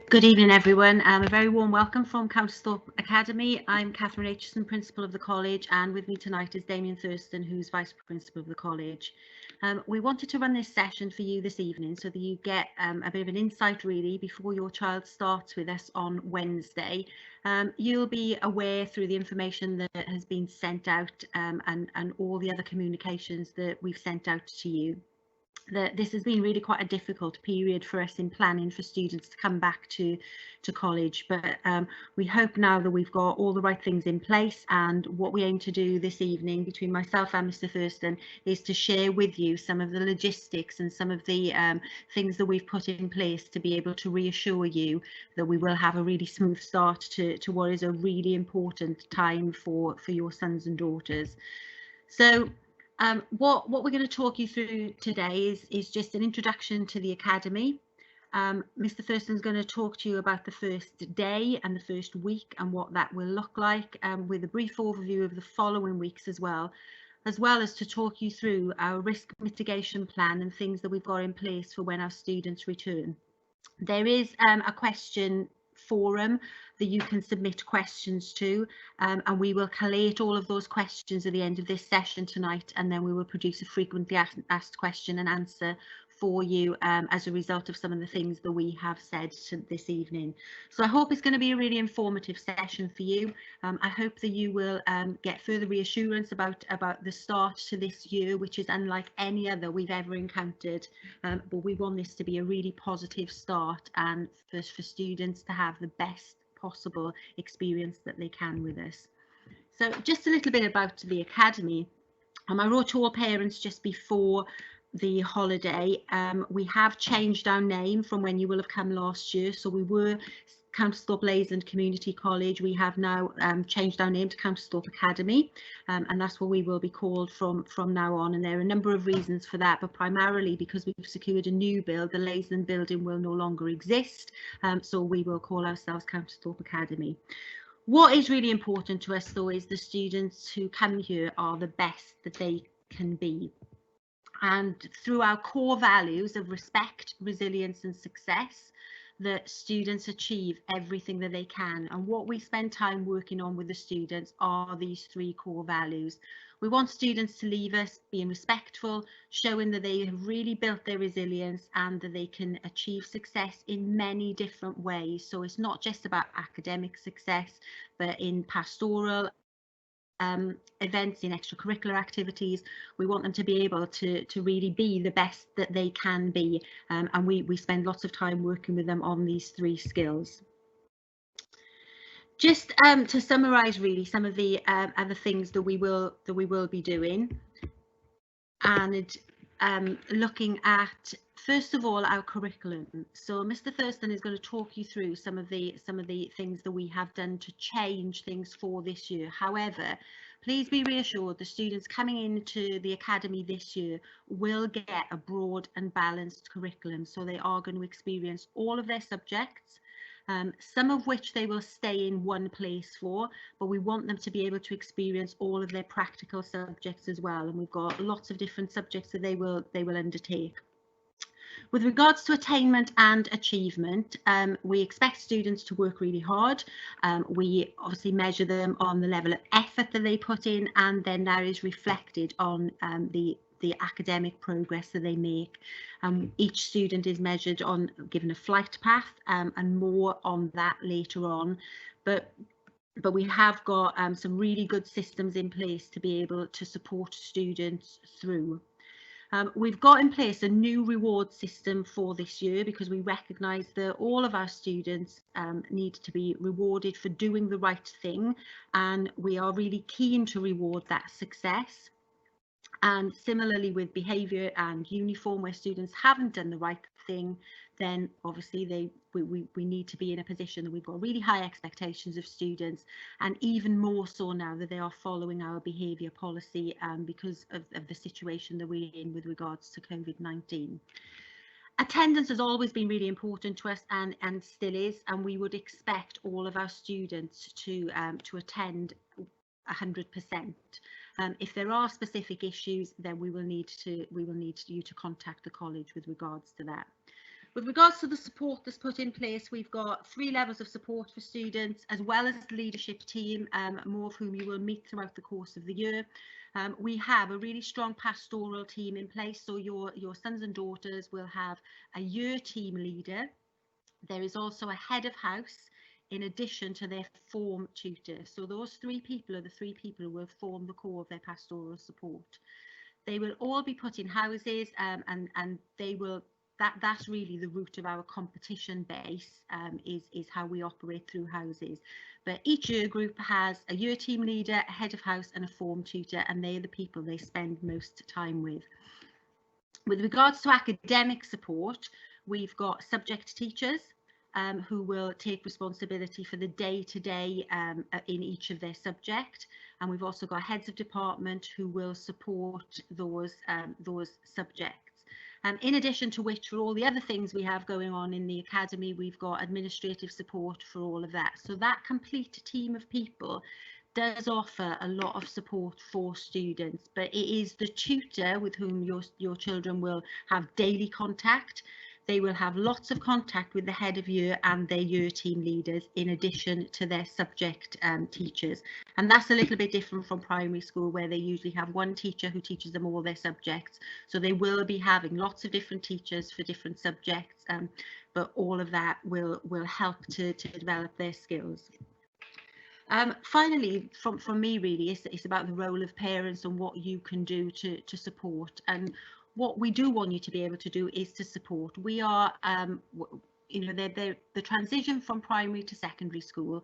Good evening, everyone. A very warm welcome from Countersthorpe Academy. I'm Catherine Aitchison, Principal of the College, and with me tonight is Damien Thurston, who's Vice Principal of the College. We wanted to run this session for you this evening so that you get a bit of an insight really before your child starts with us on Wednesday. You'll be aware through the information that has been sent out and all the other communications that we've sent out to you, that this has been really quite a difficult period for us in planning for students to come back to college, but we hope now that we've got all the right things in place, and what we aim to do this evening between myself and Mr. Thurston is to share with you some of the logistics and some of the things that we've put in place to be able to reassure you that we will have a really smooth start to what is a really important time for your sons and daughters. So what we're going to talk you through today is just an introduction to the Academy. Mr. Thurston's going to talk to you about the first day and the first week and what that will look like, with a brief overview of the following weeks as well as to talk you through our risk mitigation plan and things that we've got in place for when our students return. There is a question forum that you can submit questions to, and we will collate all of those questions at the end of this session tonight, and then we will produce a frequently asked question and answer for you as a result of some of the things that we have said this evening. So I hope it's going to be a really informative session for you. I hope that you will get further reassurance about the start to this year, which is unlike any other we've ever encountered, but we want this to be a really positive start and for students to have the best possible experience that they can with us. So just a little bit about the Academy. I wrote to all parents just before the holiday. We have changed our name from when you will have come last year. So we were Countersthorpe Leyland Community College. We have now changed our name to Countersthorpe Academy, and that's what we will be called from now on. And there are a number of reasons for that, but primarily because we've secured a new build. The Leyland building will no longer exist, so we will call ourselves Countersthorpe Academy. What is really important to us though is the students who come here are the best that they can be. And through our core values of respect, resilience and success, that students achieve everything that they can. And what we spend time working on with the students are these three core values. We want students to leave us being respectful, showing that they have really built their resilience and that they can achieve success in many different ways. So it's not just about academic success, but in pastoral events, in extracurricular activities. We want them to be able to really be the best that they can be, and we spend lots of time working with them on these three skills. Just to summarise really some of the other things that we will be doing, and looking at first of all our curriculum. So Mr. Thurston is going to talk you through some of the things that we have done to change things for this year. However, please be reassured the students coming into the Academy this year will get a broad and balanced curriculum. So they are going to experience all of their subjects, some of which they will stay in one place for, but we want them to be able to experience all of their practical subjects as well. And we've got lots of different subjects that they will undertake. With regards to attainment and achievement, we expect students to work really hard. We obviously measure them on the level of effort that they put in, and then that is reflected on the academic progress that they make. Each student is measured on, given a flight path, and more on that later on. But we have got some really good systems in place to be able to support students through. We've got in place a new reward system for this year because we recognise that all of our students need to be rewarded for doing the right thing, and we are really keen to reward that success. And similarly with behaviour and uniform, where students haven't done the right thing, then obviously we need to be in a position that we've got really high expectations of students, and even more so now that they are following our behaviour policy because of the situation that we're in with regards to COVID-19. Attendance has always been really important to us and still is, and we would expect all of our students to attend 100%. If there are specific issues, then we will need you to contact the college with regards to that. With regards to the support that's put in place, we've got 3 levels of support for students, as well as the leadership team, more of whom you will meet throughout the course of the year. We have a really strong pastoral team in place, so your sons and daughters will have a year team leader. There is also a head of house in addition to their form tutor. So those 3 people are the 3 people who will form the core of their pastoral support. They will all be put in houses, and they will, that's really the root of our competition base, is how we operate through houses. But each year group has a year team leader, a head of house and a form tutor, and they're the people they spend most time with. With regards to academic support, we've got subject teachers who will take responsibility for the day-to-day in each of their subject, and we've also got heads of department who will support those subjects. In addition to which, for all the other things we have going on in the academy, we've got administrative support for all of that. So that complete team of people does offer a lot of support for students, but it is the tutor with whom your children will have daily contact. They will have lots of contact with the head of year and their year team leaders, in addition to their subject teachers. And that's a little bit different from primary school, where they usually have one teacher who teaches them all their subjects. So they will be having lots of different teachers for different subjects, but all of that will help to develop their skills. Finally, from me, really, it's about the role of parents and what you can do to support. And what we do want you to be able to do is to support. We are, you know, the transition from primary to secondary school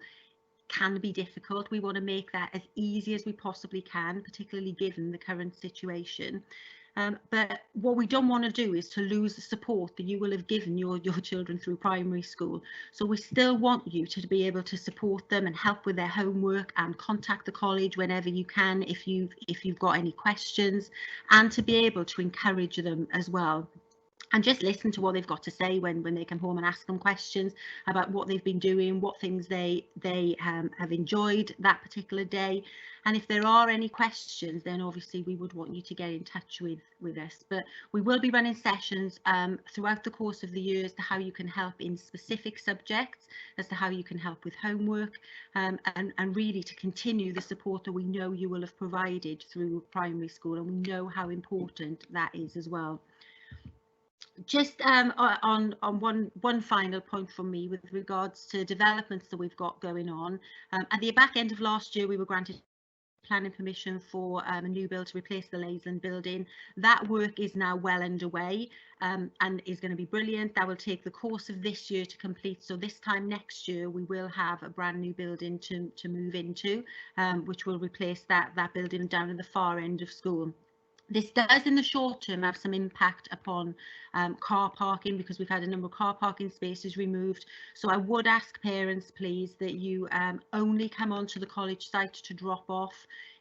can be difficult. We want to make that as easy as we possibly can, particularly given the current situation. But what we don't want to do is to lose the support that you will have given your children through primary school. So we still want you to be able to support them and help with their homework, and contact the college whenever you can if you've got any questions, and to be able to encourage them as well. And just listen to what they've got to say when they come home, and ask them questions about what they've been doing, what things they have enjoyed that particular day. And if there are any questions, then obviously we would want you to get in touch with us. But we will be running sessions throughout the course of the year as to how you can help in specific subjects, as to how you can help with homework, and really to continue the support that we know you will have provided through primary school, and we know how important that is as well. Just on one final point from me with regards to developments that we've got going on. At the back end of last year, we were granted planning permission for a new build to replace the Laysland building. That work is now well underway, and is going to be brilliant. That will take the course of this year to complete. So this time next year, we will have a brand new building to move into, which will replace that building down in the far end of school. This does, in the short term, have some impact upon car parking, because we've had a number of car parking spaces removed. So I would ask parents, please, that you only come onto the college site to drop off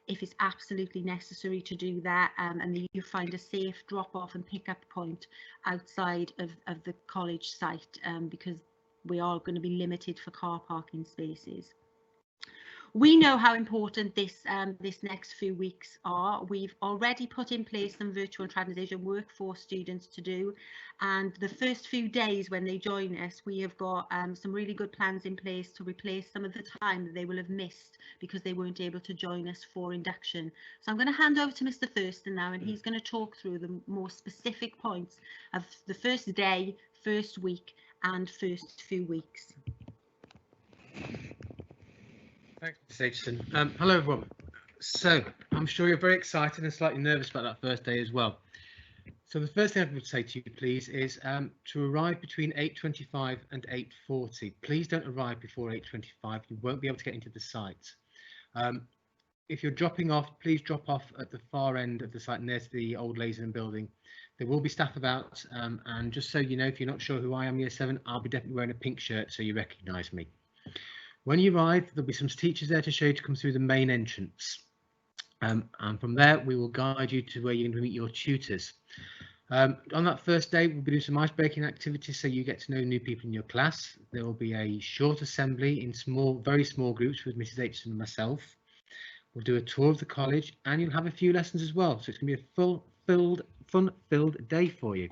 if it's absolutely necessary to do that, and that you find a safe drop off and pick up point outside of the college site, because we are going to be limited for car parking spaces. We know how important this next few weeks are. We've already put in place some virtual transition work for students to do, and the first few days when they join us, we have got some really good plans in place to replace some of the time that they will have missed because they weren't able to join us for induction. So I'm going to hand over to Mr. Thurston now, and he's going to talk through the more specific points of the first day, first week and first few weeks. Thanks, Mr. Aitchison. Hello, everyone. So I'm sure you're very excited and slightly nervous about that first day as well. So the first thing I would say to you, please, is to arrive between 8:25 and 8:40. Please don't arrive before 8:25. You won't be able to get into the site. If you're dropping off, please drop off at the far end of the site near to the old Laysland building. There will be staff about, and just so you know, if you're not sure who I am, Year 7, I'll be definitely wearing a pink shirt so you recognise me. When you arrive, there'll be some teachers there to show you to come through the main entrance. And from there, we will guide you to where you're going to meet your tutors. On that first day, we'll be doing some ice-breaking activities so you get to know new people in your class. There will be a short assembly in very small groups with Mrs. Aitchison and myself. We'll do a tour of the college, and you'll have a few lessons as well. So it's going to be a fun-filled day for you.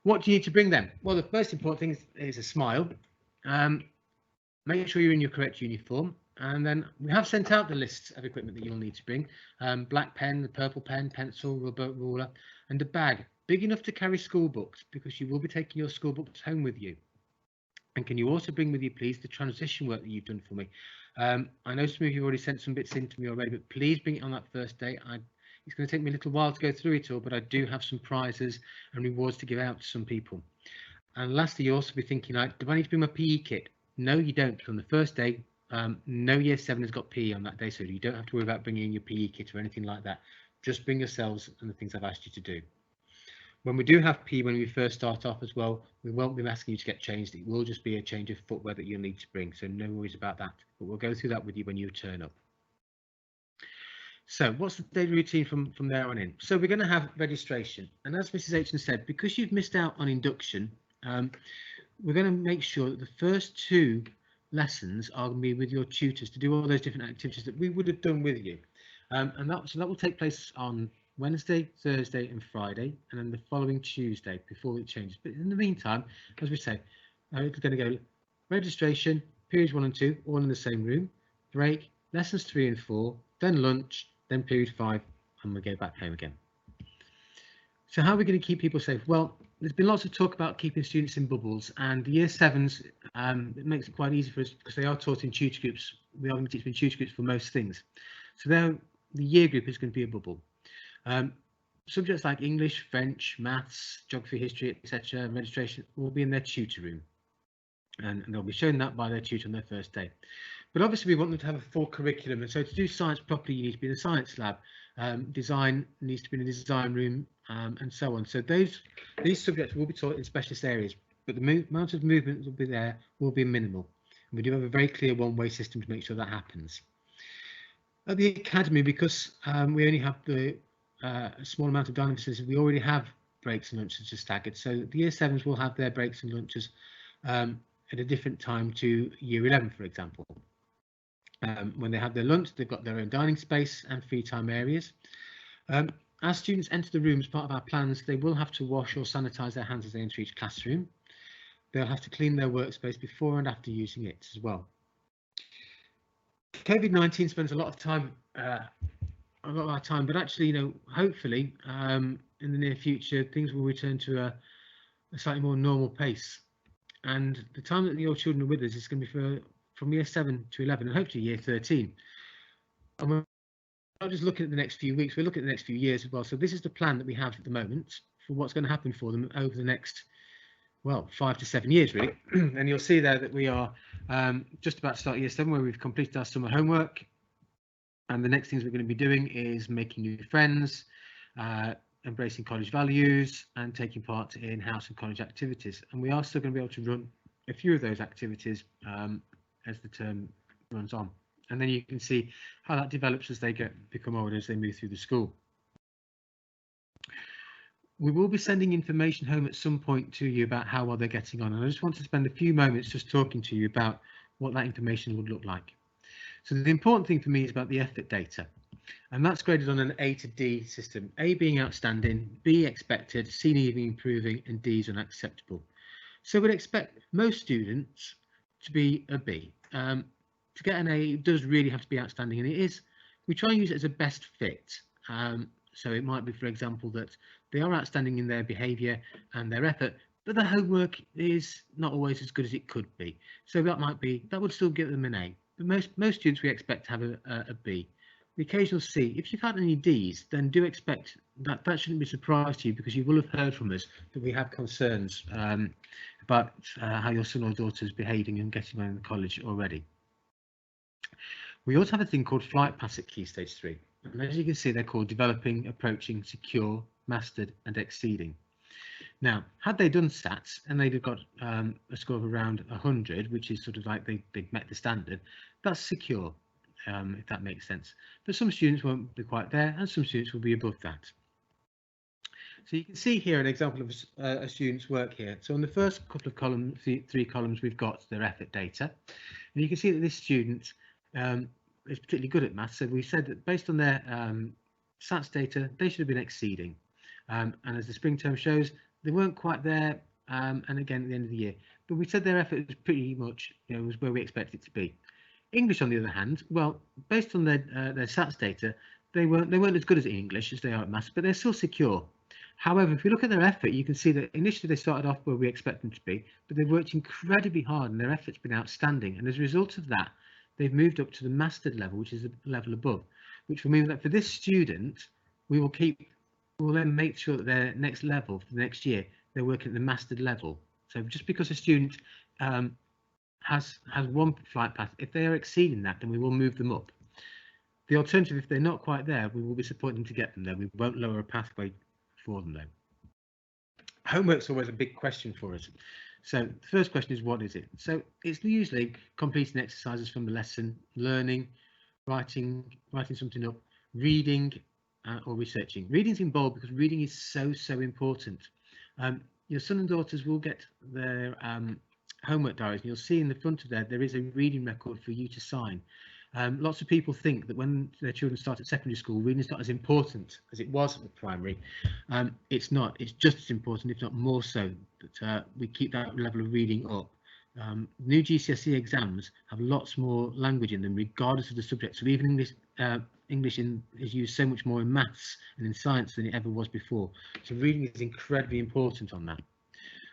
What do you need to bring then? Well, the most important thing is a smile. Make sure you're in your correct uniform. And then we have sent out the lists of equipment that you'll need to bring. Black pen, the purple pen, pencil, rubber, ruler, and a bag big enough to carry school books, because you will be taking your school books home with you. And can you also bring with you, please, the transition work that you've done for me? I know some of you have already sent some bits in to me already, but please bring it on that first day. It's going to take me a little while to go through it all, but I do have some prizes and rewards to give out to some people. And lastly, you'll also be thinking, like, do I need to bring my PE kit? No, you don't. On the first day, no year 7 has got PE on that day, so you don't have to worry about bringing your PE kit or anything like that. Just bring yourselves and the things I've asked you to do. When we do have PE, when we first start off as well, we won't be asking you to get changed. It will just be a change of footwear that you'll need to bring, so no worries about that. But we'll go through that with you when you turn up. So what's the daily routine from there on in? So we're going to have registration, and as Mrs. Aitken said, because you've missed out on induction, we're going to make sure that the first 2 lessons are going to be with your tutors to do all those different activities that we would have done with you, and that will take place on Wednesday, Thursday and Friday, and then the following Tuesday before it changes. But in the meantime, as we say, it's going to go registration, periods 1 and 2, all in the same room, break, lessons 3 and 4, then lunch, then period 5, and we go back home again. So how are we going to keep people safe? Well, there's been lots of talk about keeping students in bubbles, and the year 7s, it makes it quite easy for us because they are taught in tutor groups. We are going to teach in tutor groups for most things. So the year group is going to be a bubble. Subjects like English, French, maths, geography, history, etc., registration will be in their tutor room, and they'll be shown that by their tutor on their first day. But obviously we want them to have a full curriculum, and so to do science properly you need to be in a science lab, design needs to be in a design room, and so on. So these subjects will be taught in specialist areas, but the amount of movement that will be there will be minimal, and we do have a very clear one-way system to make sure that happens. At the academy, because we only have a small amount of dining facilities, we already have breaks and lunches just staggered, so the year 7s will have their breaks and lunches at a different time to year 11, for example. When they have their lunch, they've got their own dining space and free time areas. As students enter the room as part of our plans, they will have to wash or sanitize their hands as they enter each classroom. They'll have to clean their workspace before and after using it as well. COVID-19 spends a lot of our time, but actually, hopefully in the near future things will return to a slightly more normal pace, and the time that your children are with us is going to be from year 7 to 11 and hopefully year 13. And we're not just looking at the next few weeks, we're looking at the next few years as well. So this is the plan that we have at the moment for what's going to happen for them over the next, well, 5 to 7 years really. And you'll see there that we are just about to start year 7, where we've completed our summer homework, and the next things we're going to be doing is making new friends, embracing college values, and taking part in house and college activities. And we are still going to be able to run a few of those activities as the term runs on, and then you can see how that develops as they become older, as they move through the school. We will be sending information home at some point to you about how well they're getting on, and I just want to spend a few moments just talking to you about what that information would look like. So the important thing for me is about the effort data, and that's graded on an A to D system, A being outstanding, B expected, C needing improving, and D is unacceptable. So we'd expect most students to be a B. To get an A, it does really have to be outstanding, and it is. We try and use it as a best fit. So it might be, for example, that they are outstanding in their behaviour and their effort, but the homework is not always as good as it could be. So that would still give them an A. But most students we expect to have a B. The occasional C. If you've had any Ds, then do expect that shouldn't be a surprise to you, because you will have heard from us that we have concerns about how your son or daughter is behaving and getting on in the college already. We also have a thing called flight pass at Key Stage 3. And as you can see, they're called developing, approaching, secure, mastered and exceeding. Now, had they done SATs and they'd have got a score of around 100, which is sort of like they've met the standard, that's secure, if that makes sense. But some students won't be quite there, and some students will be above that. So you can see here an example of a student's work here. So on the first couple of columns, 3 columns, we've got their effort data, and you can see that this student is particularly good at maths. So we said that based on their SATs data, they should have been exceeding, and as the spring term shows, they weren't quite there, and again at the end of the year. But we said their effort was pretty much, was where we expected it to be. English, on the other hand, well, based on their SATs data, they weren't as good as English as they are at maths, but they're still secure. However, if you look at their effort, you can see that initially they started off where we expect them to be, but they've worked incredibly hard and their effort's been outstanding. And as a result of that, they've moved up to the mastered level, which is a level above, which will mean that for this student, we'll then make sure that their next level for the next year, they're working at the mastered level. So just because a student has one flight path, if they are exceeding that, then we will move them up. The alternative, if they're not quite there, we will be supporting them to get them there. We won't lower a pathway for them though. Homework's always a big question for us. So the first question is, what is it? So it's usually completing exercises from the lesson, learning, writing something up, reading, or researching. Reading's in bold because reading is so important. Your son and daughters will get their homework diaries, and you'll see in the front of there is a reading record for you to sign. Lots of people think that when their children start at secondary school, reading is not as important as it was at primary. It's not. It's just as important, if not more so, that we keep that level of reading up. New GCSE exams have lots more language in them, regardless of the subject. So even English is used so much more in maths and in science than it ever was before. So reading is incredibly important on that.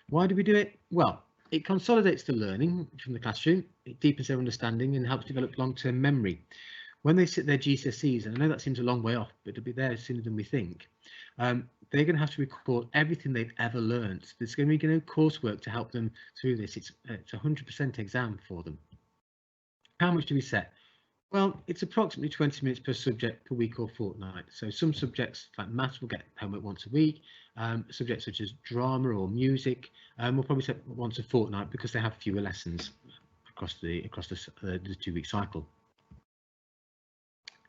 Why do we do it? Well, it consolidates the learning from the classroom, it deepens their understanding and helps develop long-term memory. When they sit their GCSEs, and I know that seems a long way off, but it'll be there sooner than we think, they're going to have to record everything they've ever learned. There's going to be no coursework to help them through this. It's 100% exam for them. How much do we set? Well, it's approximately 20 minutes per subject per week or fortnight. So some subjects like maths will get homework once a week. Subjects such as drama or music will probably set once a fortnight because they have fewer lessons across the 2-week cycle.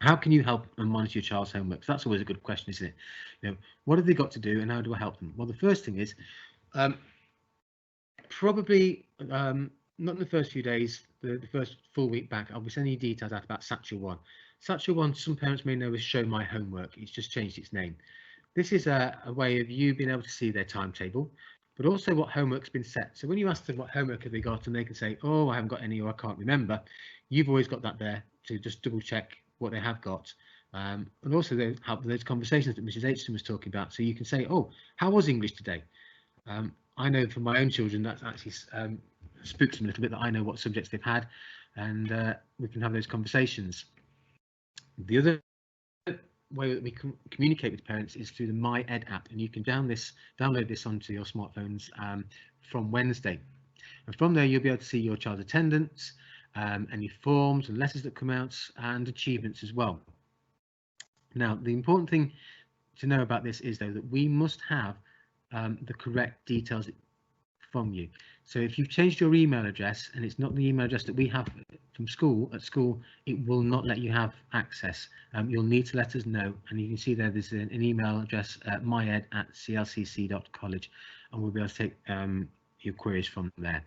How can you help and monitor your child's homework? So that's always a good question, isn't it? What have they got to do and how do I help them? Well, the first thing is probably not in the first few days, the first full week back, I'll be sending you details out about Satchel 1. Satchel 1, some parents may know as Show My Homework. It's just changed its name. This is a way of you being able to see their timetable, but also what homework's been set. So when you ask them what homework have they got and they can say, oh, I haven't got any or I can't remember, you've always got that there to just double check what they have got. And also they help with those conversations that Mrs. Aitchison was talking about. So you can say, oh, how was English today? I know from my own children that's actually spooks them a little bit that I know what subjects they've had, and we can have those conversations. The other way that we can communicate with parents is through the myed app, and you can download this onto your smartphones from Wednesday. And from there, you'll be able to see your child's attendance, any forms and letters that come out, and achievements as well. Now, the important thing to know about this is, though, that we must have the correct details from you. So if you've changed your email address and it's not the email address that we have from school, it will not let you have access. You'll need to let us know, and you can see there's an email address at myed@clcc.college, and we'll be able to take your queries from there.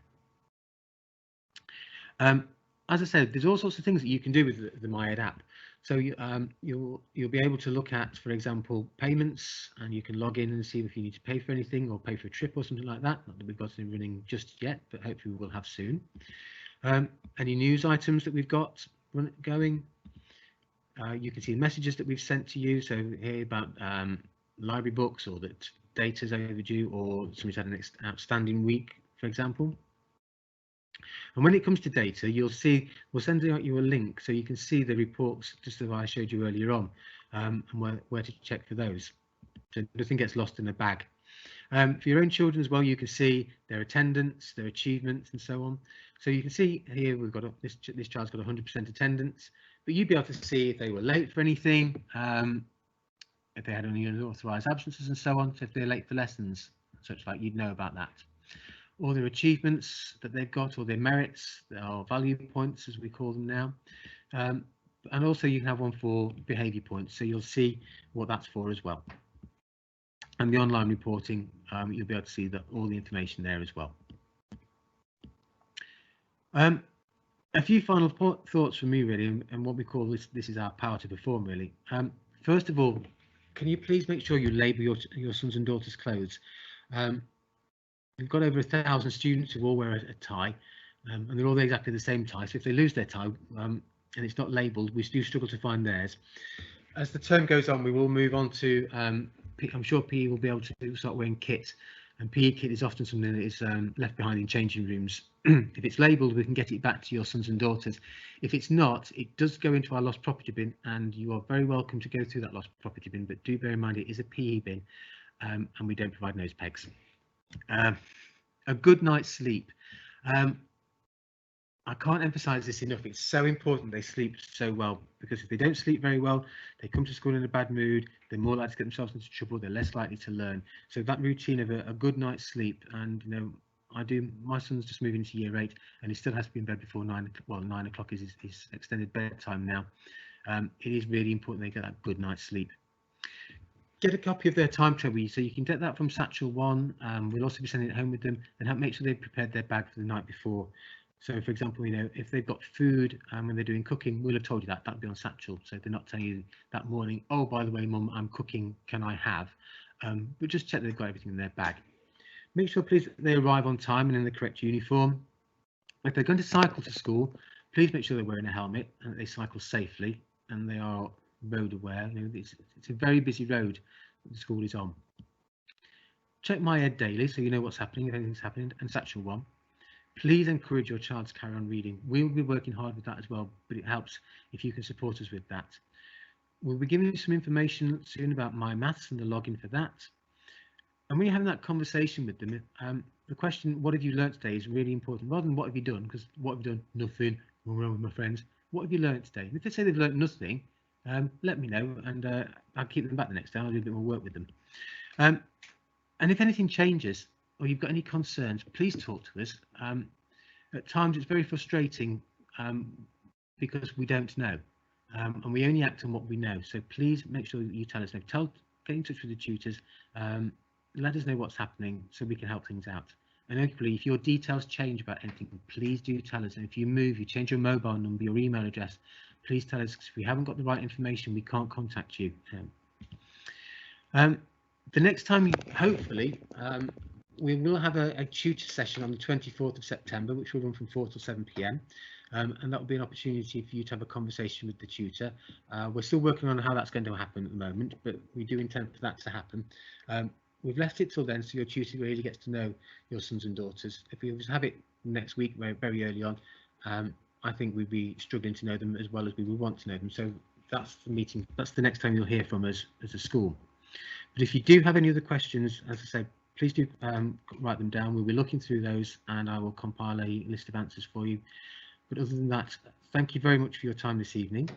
As I said, there's all sorts of things that you can do with the myed app. So you'll be able to look at, for example, payments, and you can log in and see if you need to pay for anything or pay for a trip or something like that. Not that we've got anything running just yet, but hopefully we will have soon. Any news items that we've got going. You can see the messages that we've sent to you. So here about library books, or that data's overdue, or somebody's had an outstanding week, for example. And when it comes to data, you'll see we'll send out you a link so you can see the reports just as I showed you earlier on, and where to check for those, so nothing gets lost in a bag. For your own children as well, you can see their attendance, their achievements, and so on. So you can see here we've got this child's got 100% attendance, but you'd be able to see if they were late for anything, if they had any unauthorised absences, and so on. So if they're late for lessons, such like, you'd know about that. All their achievements that they've got, or their merits, or value points as we call them now. And also you can have one for behaviour points, so you'll see what that's for as well. And the online reporting, you'll be able to see all the information there as well. A few final thoughts from me really, and what we call this is our power to perform really. First of all, can you please make sure you label your sons and daughters' clothes? We've got over 1,000 students who all wear a tie, and they're all exactly the same tie. So if they lose their tie and it's not labelled, we do struggle to find theirs. As the term goes on, we will move on to, I'm sure PE will be able to start wearing kits, and PE kit is often something that is left behind in changing rooms. If it's labelled, we can get it back to your sons and daughters. If it's not, it does go into our lost property bin, and you are very welcome to go through that lost property bin, but do bear in mind it is a PE bin, and we don't provide nose pegs. A good night's sleep. I can't emphasize this enough. It's so important they sleep so well, because if they don't sleep very well, they come to school in a bad mood, they're more likely to get themselves into trouble, they're less likely to learn. So that routine of a good night's sleep, and my son's just moving into year 8 and he still has to be in bed before 9 o'clock. Well, 9 o'clock is his extended bedtime now. It is really important they get that good night's sleep. Get a copy of their timetable, so you can get that from Satchel 1. We'll also be sending it home with them, and make sure they've prepared their bag for the night before. So, for example, if they've got food when they're doing cooking, we'll have told you that. That'll be on Satchel, so they're not telling you that morning, oh, by the way, Mum, I'm cooking, can I have? But just check they've got everything in their bag. Make sure, please, they arrive on time and in the correct uniform. If they're going to cycle to school, please make sure they're wearing a helmet and that they cycle safely and they are road aware. It's a very busy road that the school is on. Check myed daily so you know what's happening, if anything's happening, and Satchel 1. Please encourage your child to carry on reading. We'll be working hard with that as well, but it helps if you can support us with that. We'll be giving you some information soon about My Maths and the login for that. And when you're having that conversation with them, the question, what have you learnt today, is really important, rather than what have you done, because what have you done? Nothing. I'm around with my friends. What have you learnt today? And if they say they've learnt nothing, let me know, and I'll keep them back the next day. I'll do a bit more work with them. And if anything changes, or you've got any concerns, please talk to us. At times it's very frustrating because we don't know, and we only act on what we know. So please make sure that you tell us. Get in touch with the tutors. Let us know what's happening so we can help things out. And hopefully, if your details change about anything, please do tell us. And if you move, you change your mobile number, your email address, please tell us, because if we haven't got the right information, we can't contact you. The next time, hopefully, we will have a tutor session on the 24th of September, which will run from 4 till 7 p.m. And that will be an opportunity for you to have a conversation with the tutor. We're still working on how that's going to happen at the moment, but we do intend for that to happen. We've left it till then, so your tutor really gets to know your sons and daughters. If we have it next week, very early on, I think we'd be struggling to know them as well as we would want to know them. So that's the meeting. That's the next time you'll hear from us as a school. But if you do have any other questions, as I said, please do write them down. We'll be looking through those, and I will compile a list of answers for you. But other than that, thank you very much for your time this evening.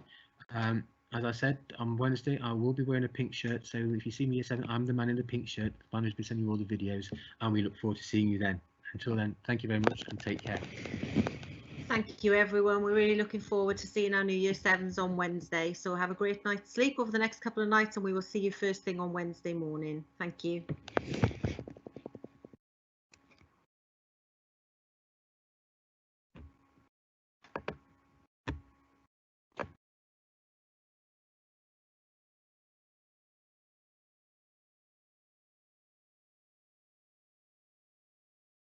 As I said, on Wednesday, I will be wearing a pink shirt. So if you see me at 7, I'm the man in the pink shirt. The banner's been sending you all the videos, and we look forward to seeing you then. Until then, thank you very much and take care. Thank you, everyone. We're really looking forward to seeing our new Year 7s on Wednesday. So have a great night's sleep over the next couple of nights, and we will see you first thing on Wednesday morning. Thank you.